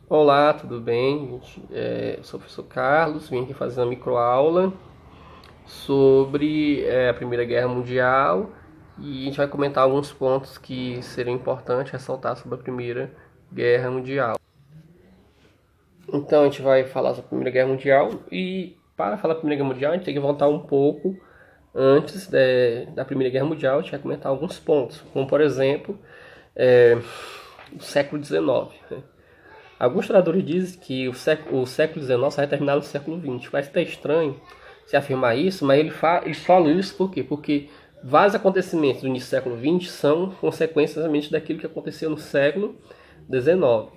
Olá, tudo bem? Eu sou o professor Carlos, vim aqui fazer uma microaula sobre a Primeira Guerra Mundial e a gente vai comentar alguns pontos que seriam importantes ressaltar sobre a Primeira Guerra Mundial. Então a gente vai falar sobre a Primeira Guerra Mundial e para falar da Primeira Guerra Mundial a gente tem que voltar um pouco antes da Primeira Guerra Mundial. A gente vai comentar alguns pontos, como por exemplo o século XIX. Alguns historiadores dizem que o século XIX vai terminar no século XX. Parece até estranho se afirmar isso, mas eles falam isso por quê? Porque vários acontecimentos do início do século XX são consequências exatamente daquilo que aconteceu no século XIX.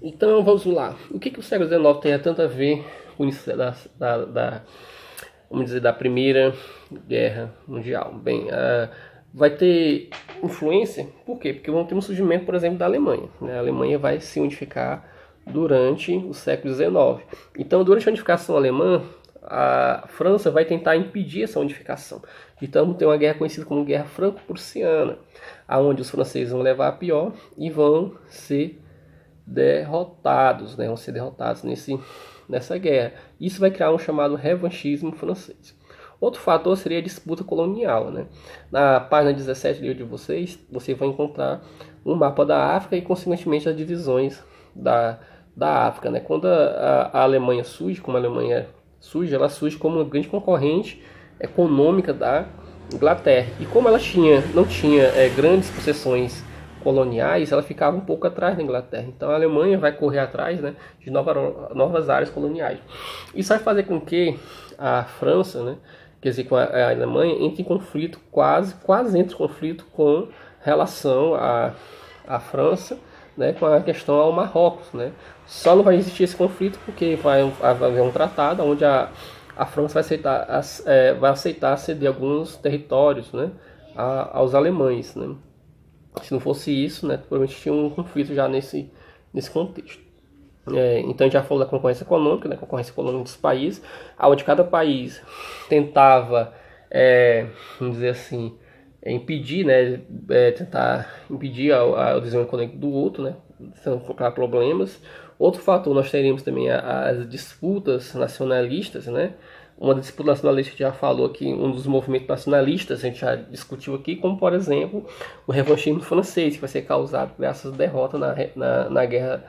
Então vamos lá. O que o século XIX tem tanto a ver com o início vamos dizer, da Primeira Guerra Mundial? Bem, vai ter influência, por quê? Porque vamos ter um surgimento, por exemplo, da Alemanha. Né? A Alemanha vai se unificar durante o século XIX. Então, durante a unificação alemã, a França vai tentar impedir essa unificação. Então, tem uma guerra conhecida como Guerra Franco-Prussiana, aonde os franceses vão levar a pior e vão ser derrotados, né? Vão ser derrotados nessa guerra. Isso vai criar um chamado revanchismo francês. Outro fator seria a disputa colonial. Né? Na página 17 do livro de vocês, você vai encontrar um mapa da África e, consequentemente, as divisões da África. Né? Quando a Alemanha surge, como a Alemanha surge, ela surge como uma grande concorrente econômica da Inglaterra. E como ela não tinha grandes possessões coloniais, ela ficava um pouco atrás da Inglaterra. Então a Alemanha vai correr atrás, né, de novas áreas coloniais. Isso vai fazer com que a França, né, quer dizer, com a Alemanha, entre em conflito, quase entre em conflito com relação à França, né, com a questão ao Marrocos. Né. Só não vai existir esse conflito porque vai haver um tratado onde a França vai aceitar ceder alguns territórios, né, aos alemães. Né. Se não fosse isso, né, provavelmente tinha um conflito já nesse contexto. Então a gente já falou da concorrência econômica, né, concorrência econômica dos países, onde cada país tentava, vamos dizer assim, impedir, né, tentar impedir o desenvolvimento econômico do outro, né, sem colocar problemas. Outro fator, nós teríamos também as disputas nacionalistas, né, uma disputa nacionalista que já falou que um dos movimentos nacionalistas a gente já discutiu aqui, como por exemplo o revanchismo francês, que vai ser causado por essa derrota na guerra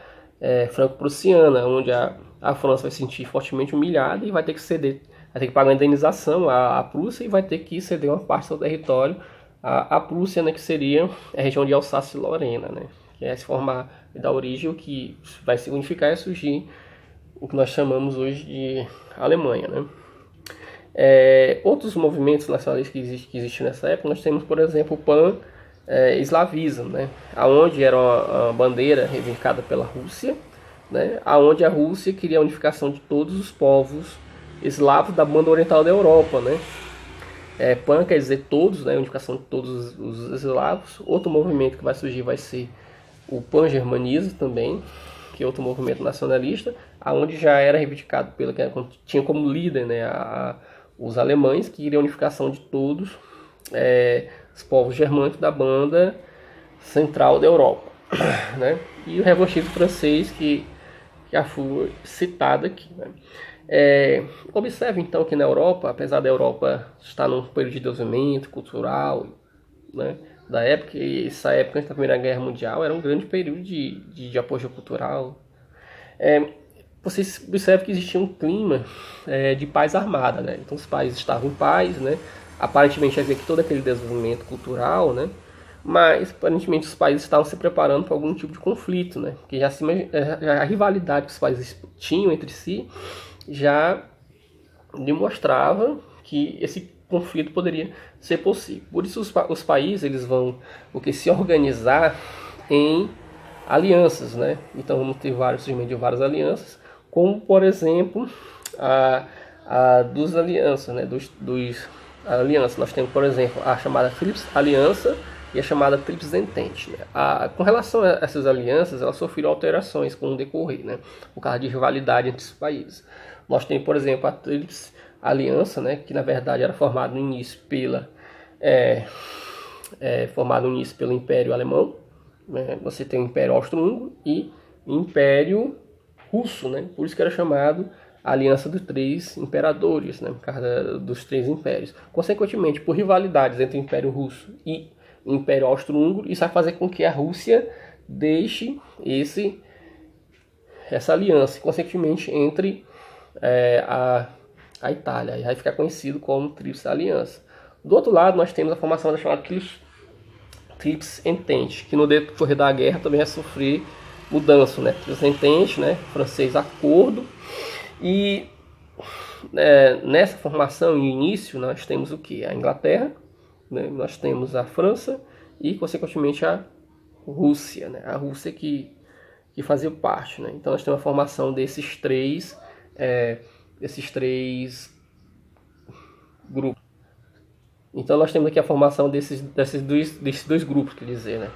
franco-prussiana, onde a França vai se sentir fortemente humilhada e vai ter que ceder, vai ter que pagar uma indenização à Prússia e vai ter que ceder uma parte do seu território à Prússia, né, que seria a região de Alsácia e Lorena, né, que é se formar da origem o que vai se unificar e surgir o que nós chamamos hoje de Alemanha, né. Outros movimentos nacionalistas que existiam nessa época, nós temos, por exemplo, o pan-eslavismo, né, aonde era uma bandeira reivindicada pela Rússia, né, aonde a Rússia queria a unificação de todos os povos eslavos da banda oriental da Europa. Né. Pan quer dizer todos, né, a unificação de todos os eslavos. Outro movimento que vai surgir vai ser o pan-germanismo também, que é outro movimento nacionalista, aonde já era reivindicado tinha como líder, né, os alemães, que queriam a unificação de todos os povos germânicos da banda central da Europa. Né? E o revanchismo francês, que já foi citado aqui. Né? Observe então que na Europa, apesar da Europa estar num período de desenvolvimento cultural, né, da época, e essa época antes da Primeira Guerra Mundial era um grande período de apoio cultural. Vocês observam que existia um clima de paz armada, né? Então os países estavam em paz, né? Aparentemente havia aqui todo aquele desenvolvimento cultural, né? Mas aparentemente os países estavam se preparando para algum tipo de conflito, né? Porque já a rivalidade que os países tinham entre si já demonstrava que esse conflito poderia ser possível. Por isso os países eles vão se organizar em alianças, né? Então vamos ter surgimento de várias alianças, como por exemplo a dos alianças, né? Dos alianças. Nós temos, por exemplo, a chamada Tríplice Aliança e a chamada Tríplice Entente. Né? Com relação a essas alianças, elas sofreram alterações com o decorrer, né? Por causa de rivalidade entre os países. Nós temos, por exemplo, a Tríplice Aliança, né? Que na verdade era formada no início pelo Império Alemão. Né? Você tem o Império Austro-Húngaro e o Império russo, né? Por isso que era chamado a Aliança dos Três Imperadores, né? Por causa dos três impérios. Consequentemente, por rivalidades entre o Império Russo e o Império Austro-Húngaro, isso vai fazer com que a Rússia deixe essa aliança, consequentemente, entre a Itália. E vai ficar conhecido como Tríplice Aliança. Do outro lado, nós temos a formação da chamada Tríplice Entente, que no decorrer da guerra também vai sofrer mudança, né? Tríplice Entente, né? Francês acordo. E nessa formação e início nós temos o que? A Inglaterra, né? Nós temos a França e consequentemente a Rússia, né? A Rússia que fazia parte, né? Então nós temos a formação desses três grupos. Então nós temos aqui a formação desses dois grupos, quer dizer, né?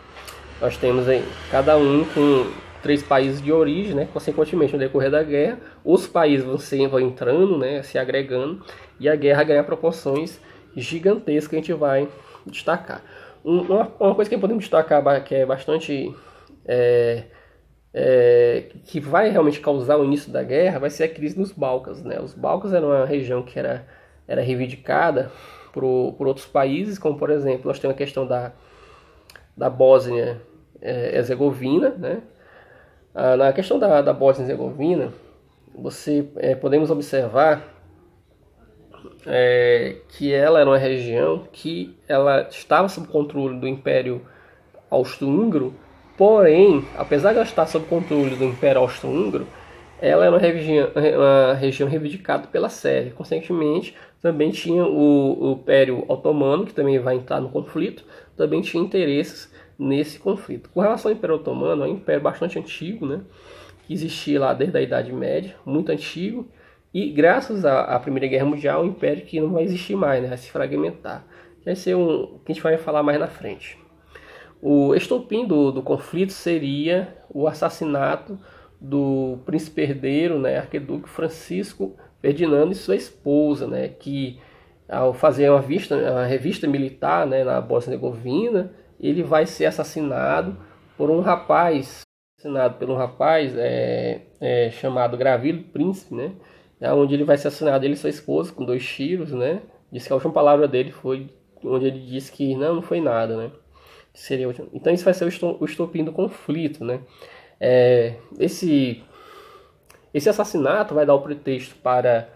Nós temos aí cada um com 3 países de origem, né? Consequentemente, no decorrer da guerra, os países vão entrando, né? Se agregando, e a guerra ganha proporções gigantescas que a gente vai destacar. Uma coisa que podemos destacar que é bastante que vai realmente causar o início da guerra vai ser a crise nos Balcãs, né? Os Balcãs eram uma região que era reivindicada por outros países, como por exemplo, nós temos a questão da Bósnia Herzegovina, né? Na questão da Bósnia Herzegovina, podemos observar que ela era uma região que ela estava sob controle do Império Austro-Húngaro, porém, apesar de ela estar sob controle do Império Austro-Húngaro, ela era uma região reivindicada pela Sérvia. Consequentemente, também tinha o Império Otomano, que também vai entrar no conflito, também tinha interesses nesse conflito. Com relação ao Império Otomano, é um império bastante antigo, né, que existia lá desde a Idade Média, muito antigo, e graças à Primeira Guerra Mundial, é um império que não vai existir mais, né, vai se fragmentar. Vai ser que a gente vai falar mais na frente. O estopim do conflito seria o assassinato do príncipe herdeiro, né, arquiduque Francisco Ferdinando e sua esposa, né, que ao fazer uma revista militar, né, na Bósnia-Herzegovina, ele vai ser assassinado por um rapaz, chamado Gravildo Príncipe, né, onde ele vai ser assassinado, ele e sua esposa, com 2 tiros, né. Diz que a última palavra dele foi onde ele disse que não foi nada, né. Então isso vai ser o estopim do conflito, né. Esse assassinato vai dar o pretexto para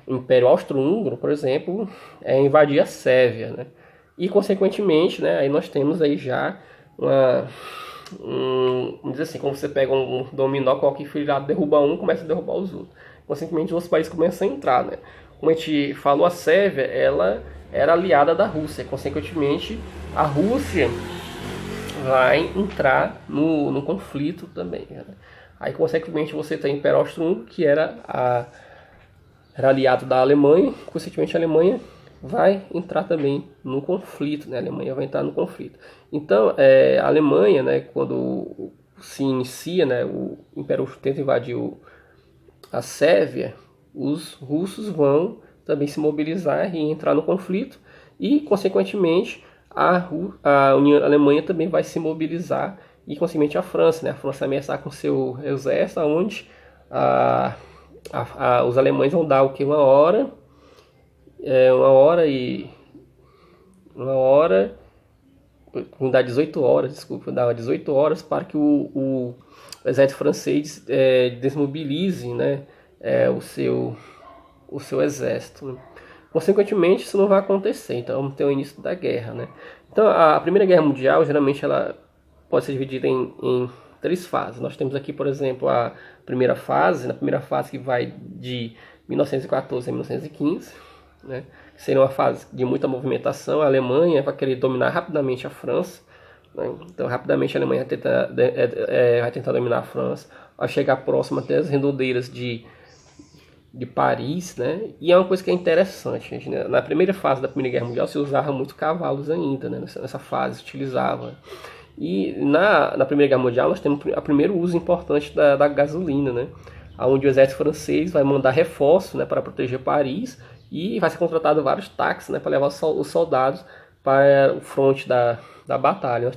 o Império Austro-Húngaro, por exemplo, invadir a Sérvia, né? E consequentemente, né, aí nós temos aí já vamos dizer assim, como você pega um dominó, coloca enfilhado, derruba um, começa a derrubar os outros. Consequentemente, os países começam a entrar, né? Como a gente falou, a Sérvia, ela era aliada da Rússia. Consequentemente, a Rússia vai entrar no conflito também, né? Aí, consequentemente, você tem o Império Austro-Húngaro, que era aliado da Alemanha. Consequentemente, a Alemanha vai entrar também no conflito, né? A Alemanha vai entrar no conflito. Então, a Alemanha, né, quando se inicia, né, o Império Austro tenta invadir a Sérvia, os russos vão também se mobilizar e entrar no conflito. E, consequentemente, a Alemanha também vai se mobilizar e, consequentemente, a França, né? A França vai ameaçar com seu exército, onde os alemães vão dar o que? Uma hora, vão dar 18 horas, desculpa, dá 18 horas para que o exército francês desmobilize, né, o seu exército, né? Consequentemente, isso não vai acontecer, então vamos ter o início da guerra, né? Então, a Primeira Guerra Mundial, geralmente, ela pode ser dividida em 3 fases. Nós temos aqui, por exemplo, a primeira fase, que vai de 1914 a 1915, né? Seria uma fase de muita movimentação. A Alemanha vai querer dominar rapidamente a França, né? Então, rapidamente a Alemanha vai tentar dominar a França, vai chegar próximo até as redondeiras de Paris, né? E é uma coisa que é interessante, gente, né? Na primeira fase da Primeira Guerra Mundial se usava muito cavalos ainda, né? Nessa fase se utilizava. E na Primeira Guerra Mundial nós temos o primeiro uso importante da gasolina, né? Onde o exército francês vai mandar reforços, né, para proteger Paris, e vai ser contratado vários táxis, né, para levar os soldados para o fronte da batalha.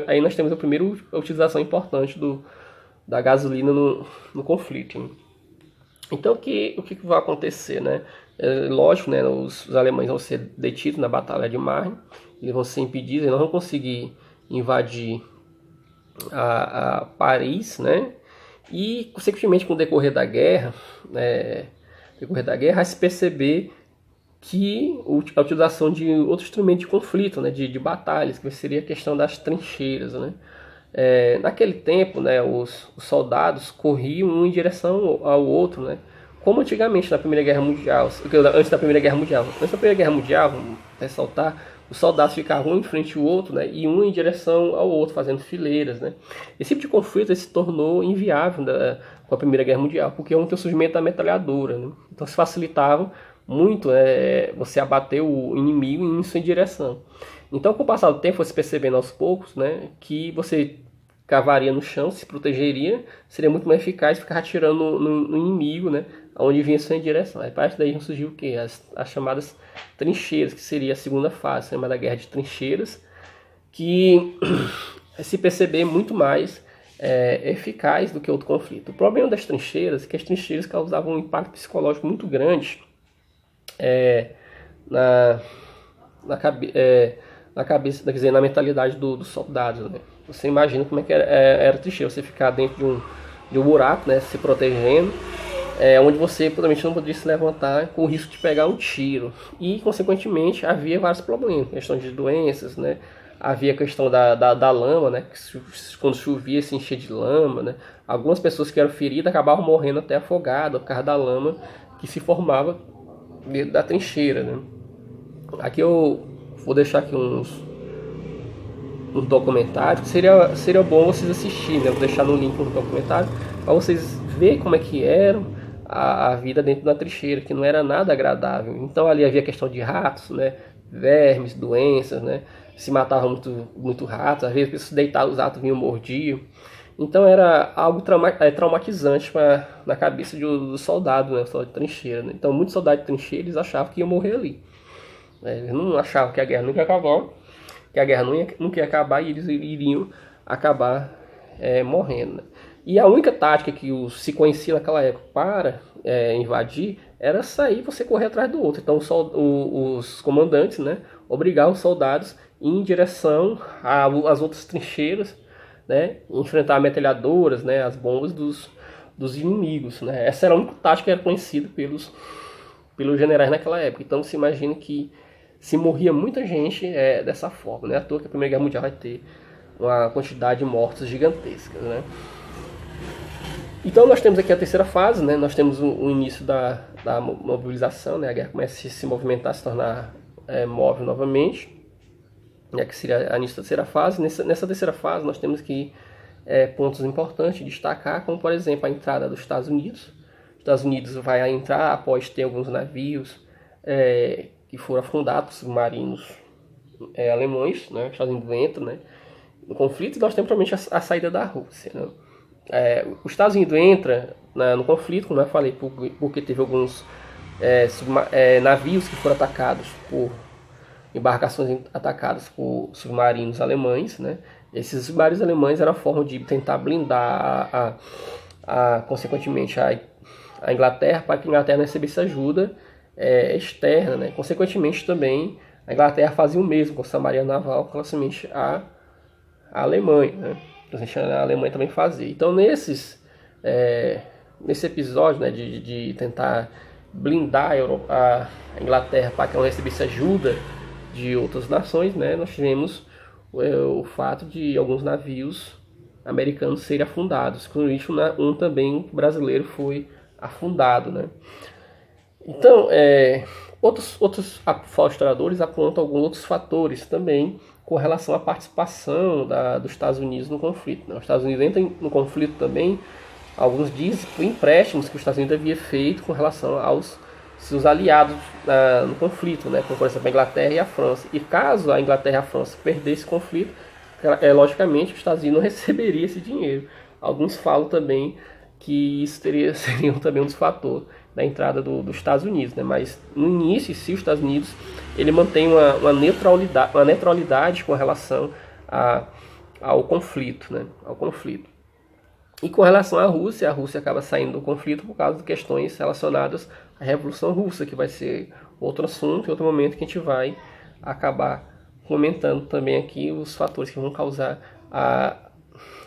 Aí nós temos a primeira utilização importante da gasolina no conflito, né? Então, o que vai acontecer, né? Lógico, né, os alemães vão ser detidos na Batalha de Marne, eles vão ser impedidos, eles não vão conseguir invadir a Paris, né? E, consequentemente, com o decorrer da guerra, vai se perceber que a utilização de outro instrumento de conflito, né, de batalhas, que seria a questão das trincheiras, né? Naquele tempo, né, os soldados corriam um em direção ao outro, né? Como antigamente na Primeira Guerra Mundial, antes da Primeira Guerra Mundial, vamos ressaltar, os soldados ficavam um em frente ao outro, né, e um em direção ao outro, fazendo fileiras, né? Esse tipo de conflito se tornou inviável com a Primeira Guerra Mundial, porque não tem o surgimento da metralhadora, né? Então se facilitava muito você abater o inimigo em sua direção. Então, com o passar do tempo, foi se percebendo aos poucos, né, que você cavaria no chão, se protegeria, seria muito mais eficaz ficar atirando no inimigo, né, onde vinha sua direção. Aí, a partir daí surgiu o quê? As chamadas trincheiras, que seria a segunda fase, chamada Guerra de Trincheiras, que se perceber muito mais eficaz do que outro conflito. O problema das trincheiras é que as trincheiras causavam um impacto psicológico muito grande na cabeça, quer dizer, na mentalidade dos soldados, né? Você imagina como é que era trincheira, você ficar dentro de um buraco, né, se protegendo, onde você provavelmente não poderia se levantar com o risco de pegar um tiro. E, consequentemente, havia vários problemas, questão de doenças, né? Havia a questão da lama, né? Que quando chovia se enchia de lama, né? Algumas pessoas que eram feridas acabavam morrendo até afogadas por causa da lama que se formava dentro da trincheira, né? Aqui eu vou deixar aqui uns documentários que seria bom vocês assistirem, né? Vou deixar no link um documentário para vocês verem como é que era a vida dentro da trincheira, que não era nada agradável. Então ali havia questão de ratos, né? Vermes, doenças, né? Se matavam muito ratos, às vezes se deitavam, os ratos vinham mordiam. Então era algo traumatizante na cabeça do soldado, né? O soldado de trincheira, né? Então muitos soldados de trincheira eles achavam que iam morrer ali. Eles não achavam que a guerra nunca ia acabar, nunca ia acabar e eles iriam acabar morrendo, né? E a única tática que se conhecia naquela época para invadir era sair e você correr atrás do outro. Então os comandantes, né, obrigavam os soldados a ir em direção às outras trincheiras, né, enfrentar metralhadoras, né, as bombas dos inimigos, né? Essa era a única tática que era conhecida pelos generais naquela época. Então se imagina que se morria muita gente dessa forma, né? À toa que a Primeira Guerra Mundial vai ter uma quantidade de mortos gigantesca, né? Então nós temos aqui a terceira fase, né? Nós temos o início da mobilização, né? A guerra começa a se movimentar, se tornar móvel novamente, né? Que seria a início da terceira fase. Nessa terceira fase nós temos que pontos importantes de destacar, como por exemplo a entrada dos Estados Unidos. Os Estados Unidos vai entrar após ter alguns navios que foram afundados por submarinos alemães, né? Os Estados Unidos entram, né, no conflito, e nós temos provavelmente a saída da Rússia, né? Os Estados Unidos entra no conflito, como eu falei, porque teve alguns navios que foram atacados por embarcações atacadas por submarinos alemães, né? Esses submarinos alemães eram a forma de tentar blindar consequentemente a Inglaterra, para que a Inglaterra não recebesse ajuda externa, né? Consequentemente também a Inglaterra fazia o mesmo com a Marinha Naval com relação à Alemanha, né? A Alemanha também fazia. Então nesse episódio, né, de tentar blindar a Inglaterra para que ela não recebesse ajuda de outras nações, né, nós tivemos o fato de alguns navios americanos serem afundados. Com isso, um também brasileiro foi afundado, né? Então, outros historiadores apontam alguns outros fatores também com relação à participação dos Estados Unidos no conflito, né? Os Estados Unidos entram no conflito também, alguns dizem, por empréstimos que os Estados Unidos havia feito com relação aos seus aliados no conflito, né? Como por exemplo a Inglaterra e a França. E caso a Inglaterra e a França perdessem esse conflito, logicamente os Estados Unidos não receberiam esse dinheiro. Alguns falam também que isso seria também um dos fatores da entrada dos Estados Unidos, né? Mas no início, se os Estados Unidos ele mantém uma neutralidade com relação ao conflito, né? Ao conflito. E com relação à Rússia, a Rússia acaba saindo do conflito por causa de questões relacionadas à Revolução Russa, que vai ser outro assunto, em outro momento que a gente vai acabar comentando também aqui os fatores que vão causar a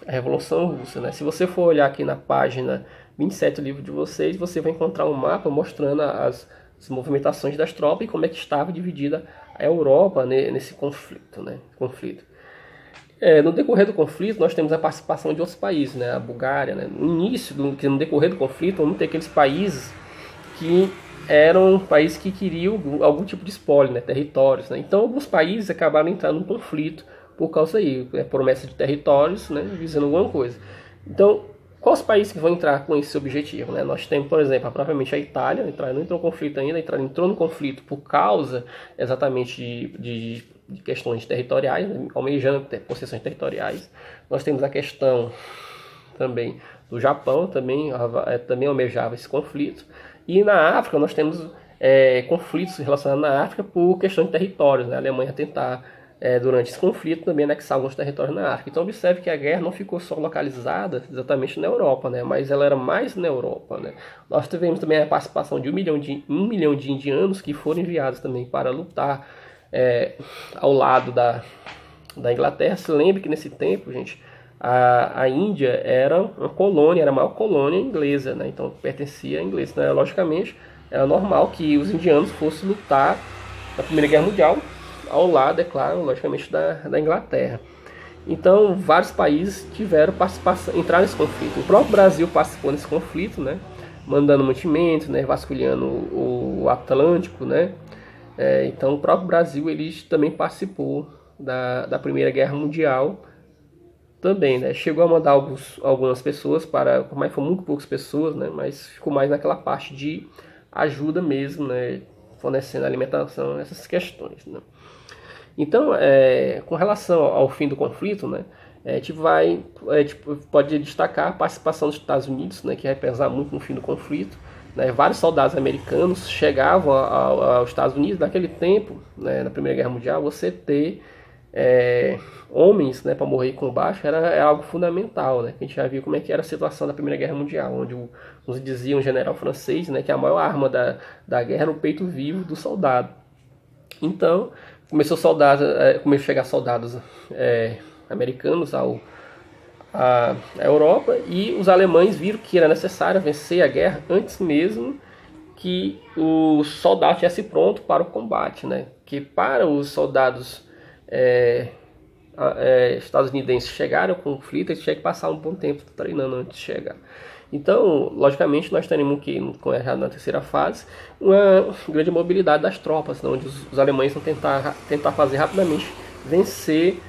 Revolução Russa, né? Se você for olhar aqui na página 27 do livro de vocês, você vai encontrar um mapa mostrando as movimentações das tropas e como é que estava dividida a Europa, né, nesse conflito, né? No decorrer do conflito, nós temos a participação de outros países, né? A Bulgária, né? No decorrer do conflito, vamos ter aqueles países que eram países que queriam algum tipo de espólio, né? Territórios, né? Então, alguns países acabaram entrando no conflito por causa aí, promessa de territórios, né? Visando alguma coisa. Então, quais países que vão entrar com esse objetivo, né? Nós temos, por exemplo, propriamente a Itália, não entrou no conflito ainda, entrou no conflito por causa exatamente de questões territoriais, né? Almejando possessões territoriais. Nós temos a questão também do Japão, também almejava esse conflito. E na África nós temos conflitos relacionados na África por questão de territórios, né? A Alemanha tentar, durante esse conflito, também anexar alguns territórios na África. Então observe que a guerra não ficou só localizada exatamente na Europa, né? Mas ela era mais na Europa, né? Nós tivemos também a participação de 1 milhão de indianos que foram enviados também para lutar ao lado da Inglaterra. Se lembre que nesse tempo, gente, a Índia era uma colônia, era a maior colônia inglesa, né? Então pertencia a inglês, né? Logicamente, era normal que os indianos fossem lutar na Primeira Guerra Mundial ao lado, é claro, logicamente, da Inglaterra. Então, vários países tiveram participação, entraram nesse conflito. O próprio Brasil participou nesse conflito, né? Mandando mantimentos, né? Vasculhando o Atlântico, né? Então, o próprio Brasil ele também participou da Primeira Guerra Mundial também, né? Chegou a mandar algumas pessoas mas foram muito poucas pessoas, né? Mas ficou mais naquela parte de ajuda mesmo, né? Fornecendo alimentação, essas questões, né? Então, com relação ao fim do conflito, né? A gente pode destacar a participação dos Estados Unidos, né? Que vai pesar muito no fim do conflito, né? Vários soldados americanos chegavam aos Estados Unidos. Naquele tempo, né? Na Primeira Guerra Mundial, você ter homens, né, para morrer em combate era algo fundamental, né? A gente já viu como é que era a situação da Primeira Guerra Mundial, onde nos dizia um general francês, né, que a maior arma da guerra era o peito vivo do soldado. Então começou a chegar soldados americanos à Europa, e os alemães viram que era necessário vencer a guerra antes mesmo que o soldado estivesse pronto para o combate, né? Que para os soldados estadunidenses chegarem ao conflito, eles tinham que passar um bom tempo treinando antes de chegar. Então, logicamente, nós teremos que, já na terceira fase, uma grande mobilidade das tropas, onde os alemães vão tentar fazer rapidamente vencer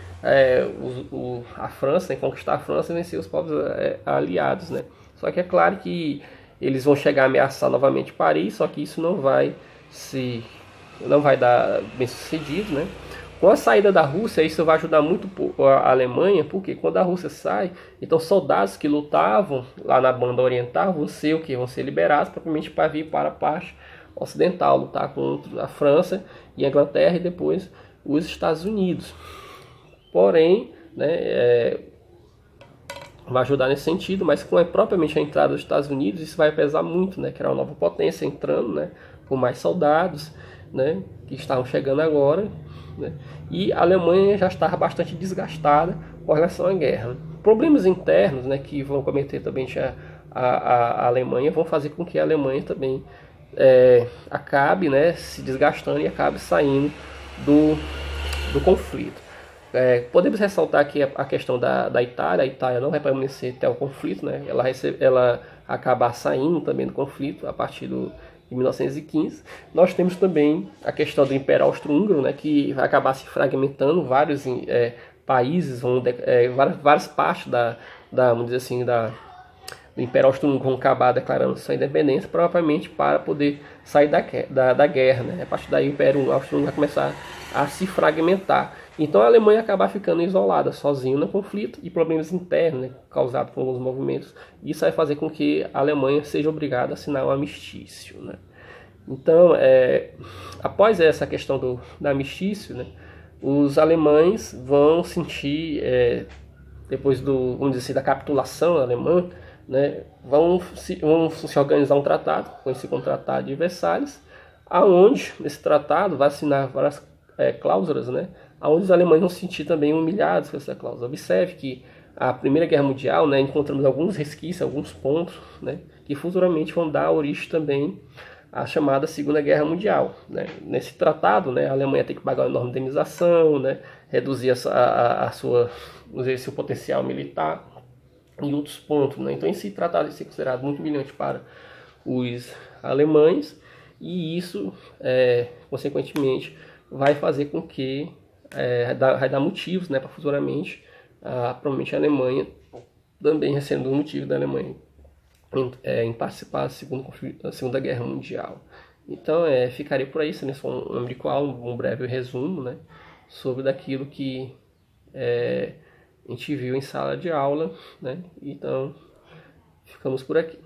a França, né, conquistar a França e vencer os povos aliados, né? Só que é claro que eles vão chegar a ameaçar novamente Paris, só que isso não vai dar bem sucedido, né? Com a saída da Rússia, isso vai ajudar muito a Alemanha, porque quando a Rússia sai, então soldados que lutavam lá na banda oriental vão ser liberados propriamente para vir para a parte ocidental, lutar contra a França e a Inglaterra e depois os Estados Unidos. Porém, né, vai ajudar nesse sentido, mas com propriamente a entrada dos Estados Unidos, isso vai pesar muito, né? Que era uma nova potência entrando, né? Com mais soldados, né? Que estavam chegando agora, né? E a Alemanha já estava bastante desgastada com relação à guerra. Problemas internos, né? Que vão cometer também a Alemanha, vão fazer com que a Alemanha também acabe, né? Se desgastando e acabe saindo do conflito. Podemos ressaltar aqui a questão da Itália. A Itália não vai permanecer até o conflito, né? Ela acabar saindo também do conflito a partir de 1915. Nós temos também a questão do Império Austro-Húngaro, né? Que vai acabar se fragmentando, vários países, várias partes vamos dizer assim, do Império Austro-Húngaro vão acabar declarando sua independência, provavelmente para poder sair da guerra, né? A partir daí o Império Austro-Húngaro vai começar a se fragmentar. Então a Alemanha acaba ficando isolada, sozinha no conflito, e problemas internos, né, causados por alguns movimentos. Isso vai fazer com que a Alemanha seja obrigada a assinar um armistício, né? Então, após essa questão do armistício, né, os alemães vão sentir, depois vamos dizer assim, da capitulação alemã, né, vão se organizar um tratado, conhecido como Tratado de Versalhes, aonde esse tratado vai assinar várias cláusulas, né, aonde os alemães vão se sentir também humilhados com essa cláusula. Observe que a Primeira Guerra Mundial, né, encontramos alguns resquícios, alguns pontos, né, que futuramente vão dar origem também à chamada Segunda Guerra Mundial, né. Nesse tratado, né, a Alemanha tem que pagar uma enorme indenização, né, reduzir a sua, vamos dizer, seu potencial militar e outros pontos, né. Então esse tratado vai ser considerado muito humilhante para os alemães, e isso, consequentemente, vai fazer com que vai dar motivos, né, para futuramente, provavelmente a Alemanha também sendo um motivo da Alemanha em participar da Segunda Guerra Mundial. Então, ficaria por aí, né, só um breve resumo, né, sobre daquilo que a gente viu em sala de aula, né. Então, ficamos por aqui.